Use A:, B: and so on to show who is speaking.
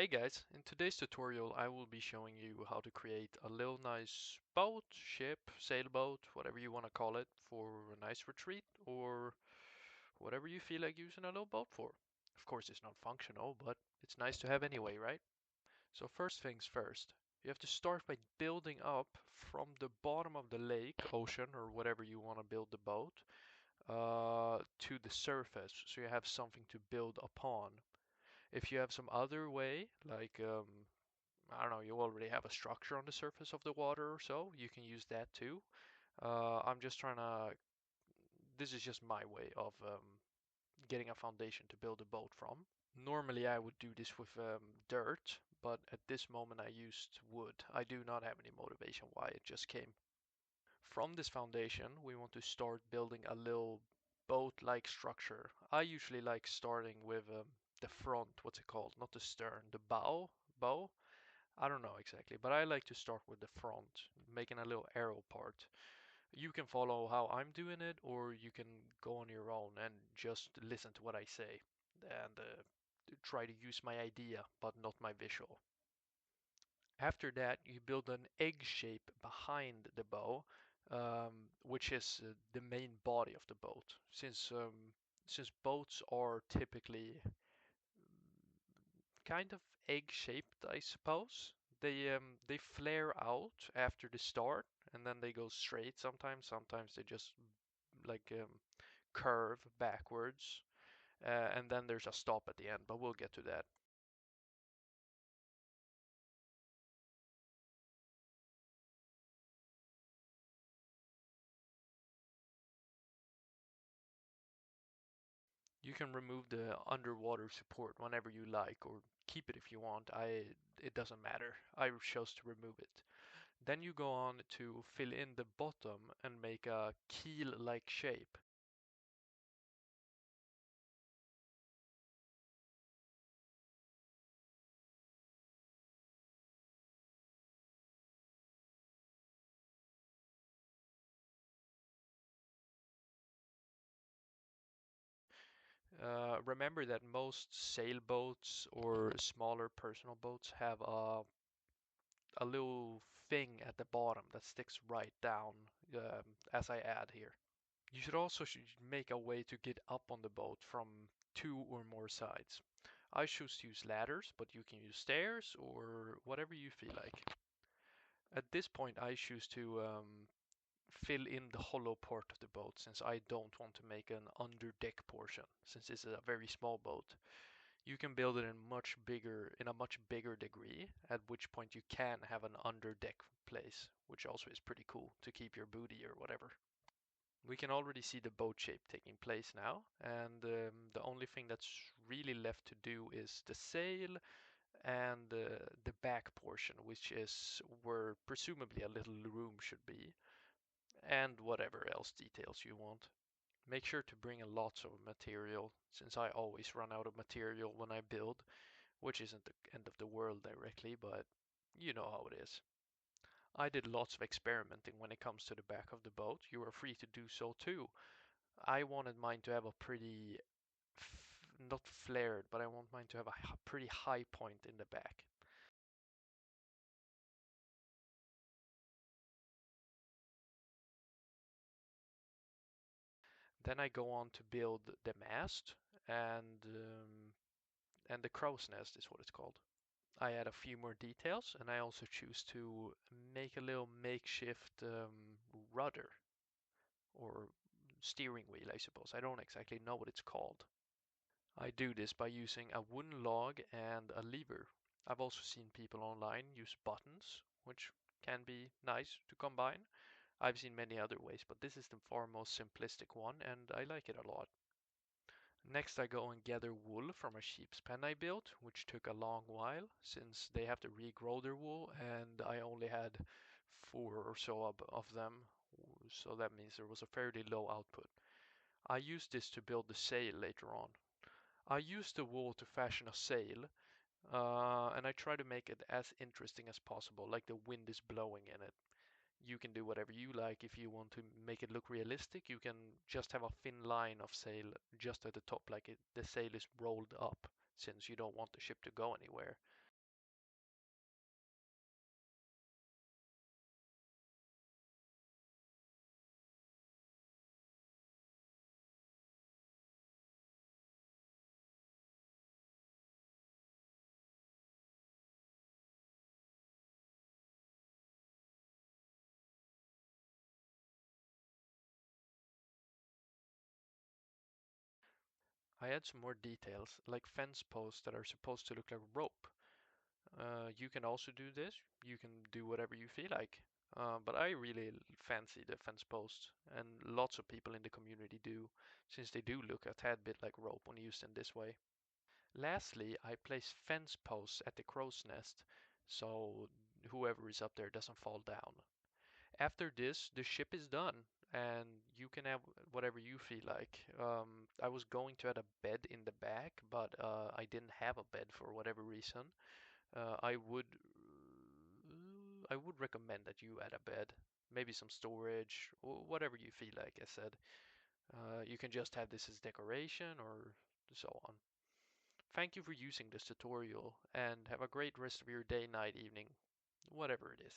A: Hey guys, in today's tutorial I will be showing you how to create a little nice boat, ship, sailboat, whatever you want to call it, for a nice retreat or whatever you feel like using a little boat for. Of course it's not functional, but it's nice to have anyway, right? So first things first, you have to start by building up from the bottom of the lake, ocean, or whatever you want to build the boat, to the surface, so you have something to build upon. If you have some other way, like I don't know, you already have a structure on the surface of the water or so, you can use that too. I'm just trying to, this is just my way of getting a foundation to build a boat from. Normally I would do this with dirt, but at this moment I used wood. I do not have any motivation why it just came. From this foundation, we want to start building a little boat-like structure. I usually like starting with the front, what's it called? Not the stern, the bow. I don't know exactly, but I like to start with the front, making a little arrow part. You can follow how I'm doing it, or you can go on your own and just listen to what I say and try to use my idea, but not my visual. After that, you build an egg shape behind the bow, which is the main body of the boat. Since boats are typically kind of egg-shaped, I suppose. They flare out after the start and then they go straight sometimes. Sometimes they just like curve backwards. And then there's a stop at the end, but we'll get to that. You can remove the underwater support whenever you like or keep it if you want. It doesn't matter. I chose to remove it. Then you go on to fill in the bottom and make a keel-like shape. Remember that most sailboats or smaller personal boats have a little thing at the bottom that sticks right down, as I add here. You should also make a way to get up on the boat from two or more sides. I choose to use ladders, but you can use stairs or whatever you feel like. At this point, I choose to fill in the hollow part of the boat since I don't want to make an under deck portion since this is a very small boat. You can build it in a much bigger degree, at which point you can have an under deck place, which also is pretty cool to keep your booty or whatever. We can already see the boat shape taking place now, and the only thing that's really left to do is the sail and the back portion, which is where presumably a little room should be, and whatever else details you want. Make sure to bring a lots of material, since I always run out of material when I build, which isn't the end of the world directly, but you know how it is. I did lots of experimenting when it comes to the back of the boat. You are free to do so too. I wanted mine to have a pretty, not flared, but I want mine to have a pretty high point in the back. Then I go on to build the mast and the crow's nest is what it's called. I add a few more details and I also choose to make a little makeshift rudder or steering wheel, I suppose. I don't exactly know what it's called. I do this by using a wooden log and a lever. I've also seen people online use buttons, which can be nice to combine. I've seen many other ways, but this is the far most simplistic one and I like it a lot. Next I go and gather wool from a sheep's pen I built, which took a long while since they have to regrow their wool and I only had four or so of them, so that means there was a fairly low output. I used this to build the sail later on. I used the wool to fashion a sail, and I try to make it as interesting as possible, like the wind is blowing in it. You can do whatever you like. If you want to make it look realistic, you can just have a thin line of sail just at the top, like the sail is rolled up, since you don't want the ship to go anywhere. I add some more details, like fence posts that are supposed to look like rope. You can also do this. You can do whatever you feel like. But I really fancy the fence posts, and lots of people in the community do, since they do look a tad bit like rope when used in this way. Lastly, I place fence posts at the crow's nest, so whoever is up there doesn't fall down. After this, the ship is done, and you can have whatever you feel like. I was going to add a bed in the back, but I didn't have a bed for whatever reason. I would recommend that you add a bed, maybe some storage, or whatever you feel like. I said you can just have this as decoration or so on. Thank you for using this tutorial, and have a great rest of your day, night, evening, whatever it is.